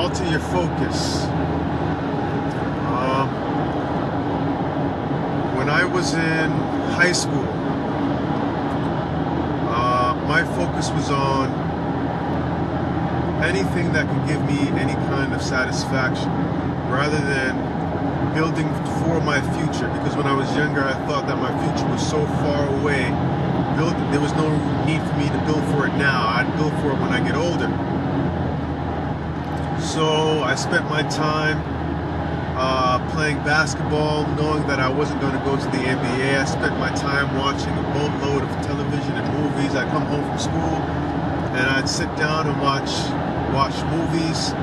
alter your focus. When I was in high school, my focus was on anything that could give me any kind of satisfaction, rather than building for my future. Because when I was younger, I thought that my future was so far away. There was no need for me to build for it now. I'd build for it when I get older. So I spent my time playing basketball, knowing that I wasn't going to go to the NBA. I spent my time watching a boatload of television and movies. I'd come home from school and I'd sit down and watch movies.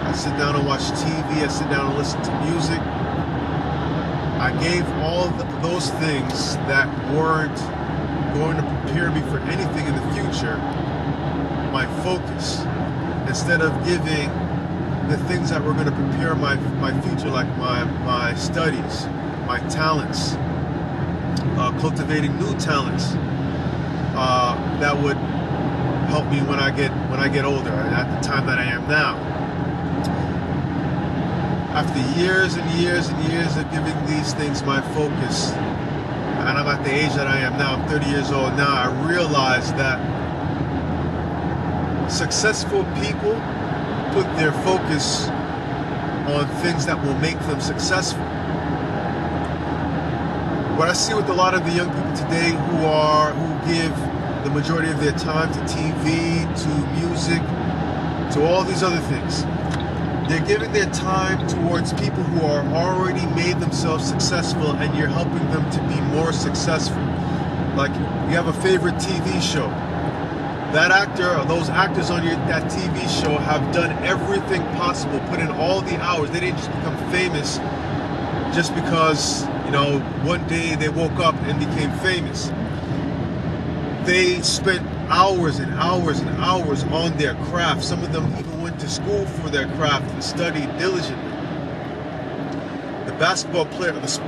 I'd sit down and watch TV. I'd sit down and listen to music. I gave all those things that weren't going to prepare me for anything in the future my focus, instead of giving the things that were going to prepare my future, like my studies, my talents, cultivating new talents that would help me when I get older, at the time that I am now. After years and years and years of giving these things my focus, and I'm at the age that I am now, I'm 30 years old now, I realized that successful people put their focus on things that will make them successful. What I see with a lot of the young people today who give the majority of their time to TV, to music, to all these other things, they're giving their time towards people who are already made themselves successful, and you're helping them to be more successful. Like, you have a favorite TV show. That actor or those actors on that TV show have done everything possible, put in all the hours. They didn't just become famous just because, one day they woke up and became famous. They spent hours and hours and hours on their craft. Some of them even went to school for their craft and studied diligently. The basketball players,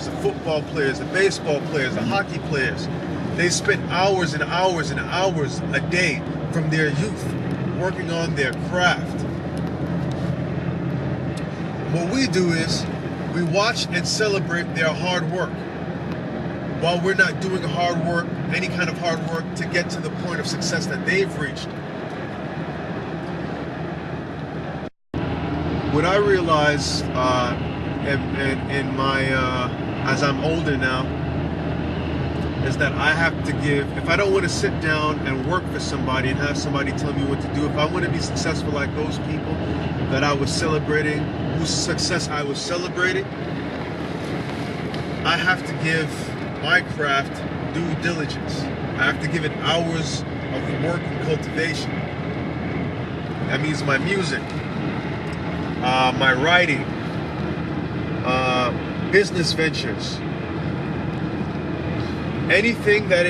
the football players, the baseball players, the hockey players, they spent hours and hours and hours a day from their youth working on their craft. What we do is we watch and celebrate their hard work, while we're not doing any kind of hard work to get to the point of success that they've reached. What I realize in my as I'm older now, is that I have to give, if I don't want to sit down and work for somebody and have somebody tell me what to do, if I want to be successful like those people that I was celebrating, whose success I was celebrating, I have to give my craft due diligence. I have to give it hours of work and cultivation. That means my music, my writing, business ventures, anything that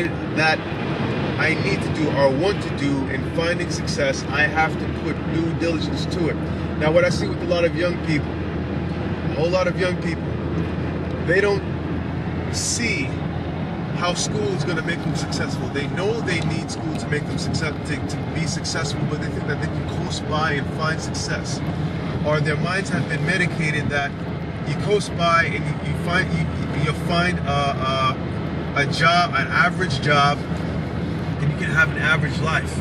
I need to do or want to do in finding success, I have to put due diligence to it. Now, what I see with a lot of young people, a whole lot of young people, they don't see how school is going to make them successful. They know they need school to make them to be successful, but they think that they can coast by and find success. Or their minds have been medicated that you coast by and you'll find a job, an average job, and you can have an average life.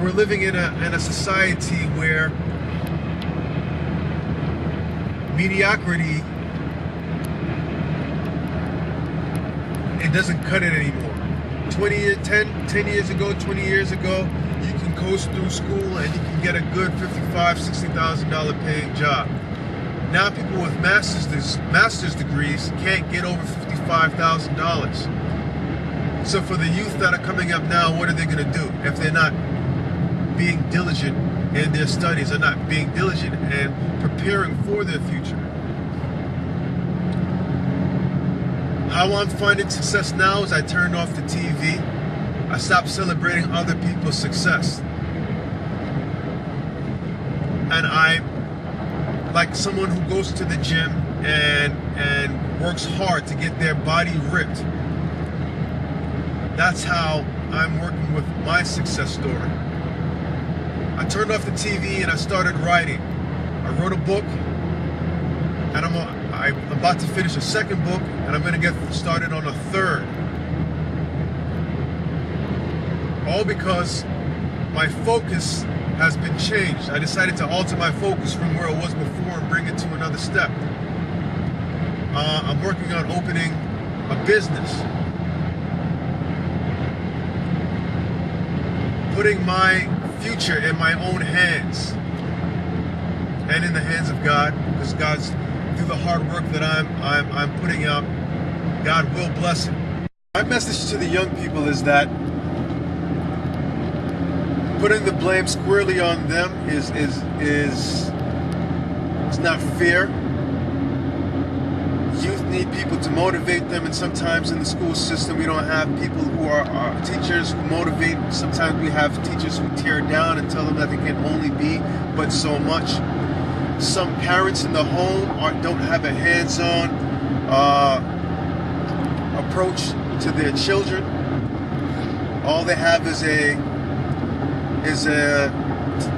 We're living in a society where mediocrity, it doesn't cut it anymore. 10 years ago, 20 years ago, you can coast through school and you can get a good $55,000, $60,000 paying job. Now people with master's degrees can't get over $55,000. So for the youth that are coming up now, what are they going to do if they're not being diligent in their studies, or not being diligent and preparing for their future? How I'm finding success now is I turned off the TV. I stopped celebrating other people's success. And I, like someone who goes to the gym and works hard to get their body ripped, that's how I'm working with my success story. I turned off the TV and I started writing. I wrote a book, and I'm about to finish a second book, and I'm going to get started on a third. All because my focus has been changed. I decided to alter my focus from where it was before and bring it to another step. I'm working on opening a business, putting my future in my own hands and in the hands of God, because God's, through the hard work that I'm putting out, God will bless it. My message to the young people is that putting the blame squarely on them is not fair. Youth need people to motivate them, and sometimes in the school system we don't have people who are teachers who motivate. Sometimes we have teachers who tear down and tell them that they can only be but so much. Some parents in the home don't have a hands-on approach to their children. All they have is a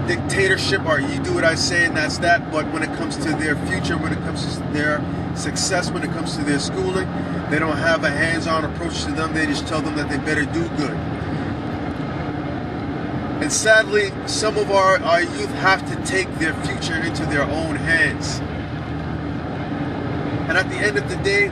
dictatorship, or you do what I say and that's that. But when it comes to their future, when it comes to their success, when it comes to their schooling, they don't have a hands-on approach to them. They just tell them that they better do good. And sadly, some of our youth have to take their future into their own hands. And at the end of the day,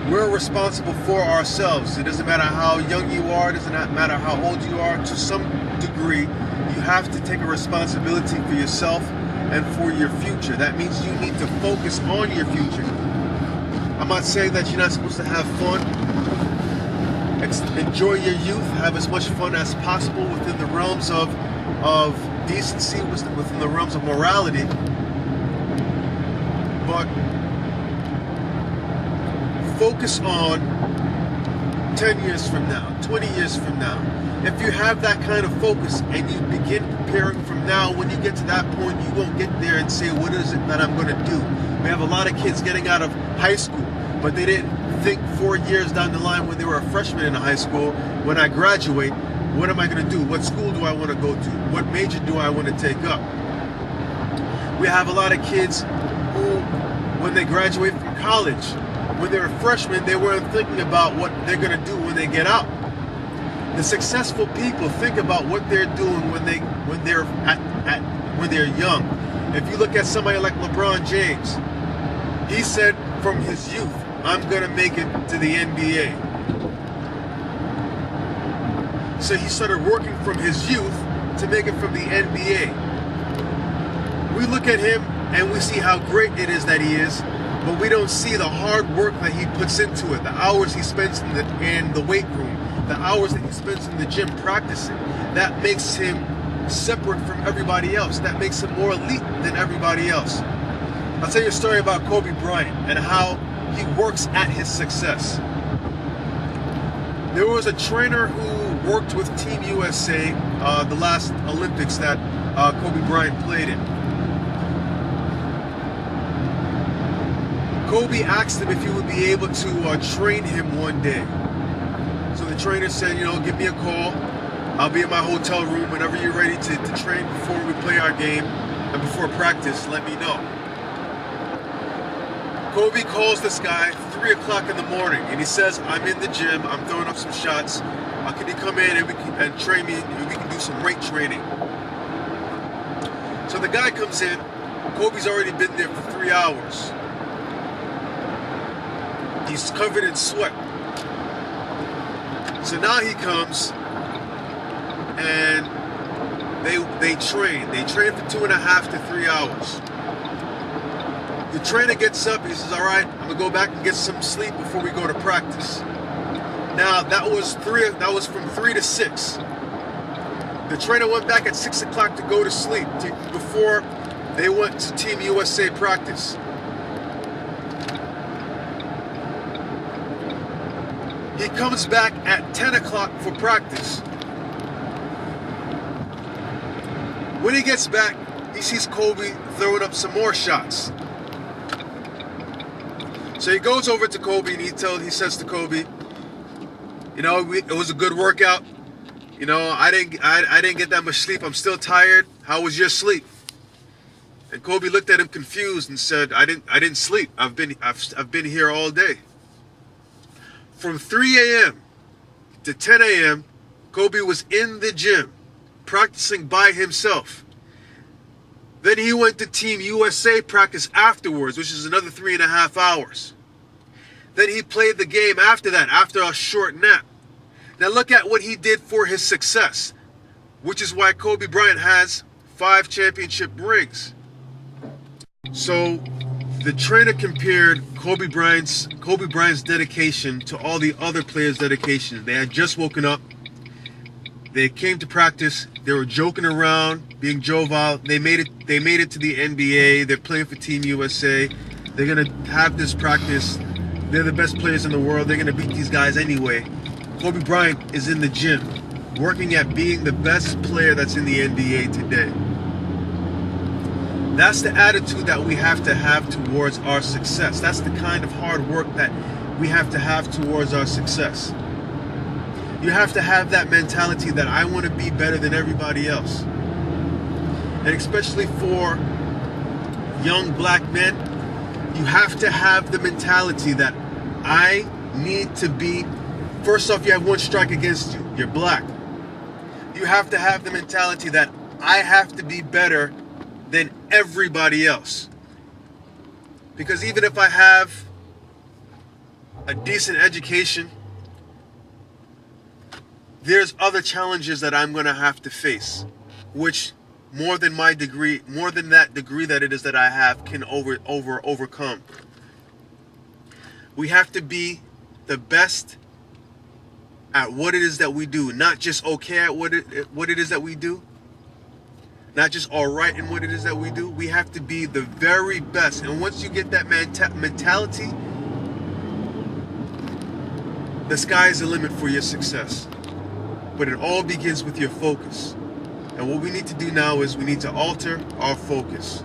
we're responsible for ourselves. It doesn't matter how young you are, it doesn't matter how old you are. To some degree, you have to take a responsibility for yourself and for your future. That means you need to focus on your future. I'm not saying that you're not supposed to have fun. Enjoy your youth, have as much fun as possible within the realms of decency, within the realms of morality. But focus on 10 years from now, 20 years from now. If you have that kind of focus and you begin preparing from now, when you get to that point, you won't get there and say, what is it that I'm going to do? We have a lot of kids getting out of high school, but they didn't think 4 years down the line when they were a freshman in high school, when I graduate, what am I going to do? What school do I want to go to? What major do I want to take up? We have a lot of kids who, when they graduate from college, when they're a freshman, they weren't thinking about what they're going to do when they get out. The successful people think about what they're doing when they're young. If you look at somebody like LeBron James, he said from his youth, I'm going to make it to the NBA. So he started working from his youth to make it from the NBA. We look at him and we see how great it is that he is, but we don't see the hard work that he puts into it, the hours he spends in the weight room, the hours that he spends in the gym practicing. That makes him separate from everybody else. That makes him more elite than everybody else. I'll tell you a story about Kobe Bryant and how he works at his success. There was a trainer who worked with Team USA, the last Olympics that Kobe Bryant played in. Kobe asked him if he would be able to train him one day. So the trainer said, give me a call. I'll be in my hotel room whenever you're ready to train before we play our game and before practice, let me know. Kobe calls this guy 3 o'clock in the morning and he says, I'm in the gym, I'm throwing up some shots. Can you come in and train me and we can do some weight training? So the guy comes in, Kobe's already been there for 3 hours. He's covered in sweat. So now he comes and they train. They train for 2.5 to 3 hours. The trainer gets up, he says, all right, I'm gonna go back and get some sleep before we go to practice. Now that was from 3 to 6. The trainer went back at 6 o'clock to go to sleep before they went to Team USA practice. He comes back at 10 o'clock for practice. When he gets back, he sees Kobe throwing up some more shots. So he goes over to Kobe and he says to Kobe, it was a good workout. You know, I didn't get that much sleep. I'm still tired. How was your sleep? And Kobe looked at him confused and said, I didn't sleep. I've been here all day. From 3 a.m. to 10 a.m., Kobe was in the gym practicing by himself. Then he went to Team USA practice afterwards, which is another 3.5 hours. Then he played the game after that, after a short nap. Now look at what he did for his success, which is why Kobe Bryant has 5 championship rings. So the trainer compared Kobe Bryant's dedication to all the other players' dedication. They had just woken up. They came to practice. They were joking around, being jovial. They made it to the NBA. They're playing for Team USA. They're gonna have this practice. They're the best players in the world. They're gonna beat these guys anyway. Kobe Bryant is in the gym, working at being the best player that's in the NBA today. That's the attitude that we have to have towards our success. That's the kind of hard work that we have to have towards our success. You have to have that mentality that I want to be better than everybody else. And especially for young black men, you have to have the mentality that I need to be. First off, you have one strike against you. You're black. You have to have the mentality that I have to be better than everybody else. Because even if I have a decent education, there's other challenges that I'm going to have to face, which more than that degree that it is that I have can overcome. We have to be the best at what it is that we do, not just okay at what it is that we do, not just all right in what it is that we do. We have to be the very best. And once you get that mentality, the sky is the limit for your success. But it all begins with your focus. And what we need to do now is we need to alter our focus.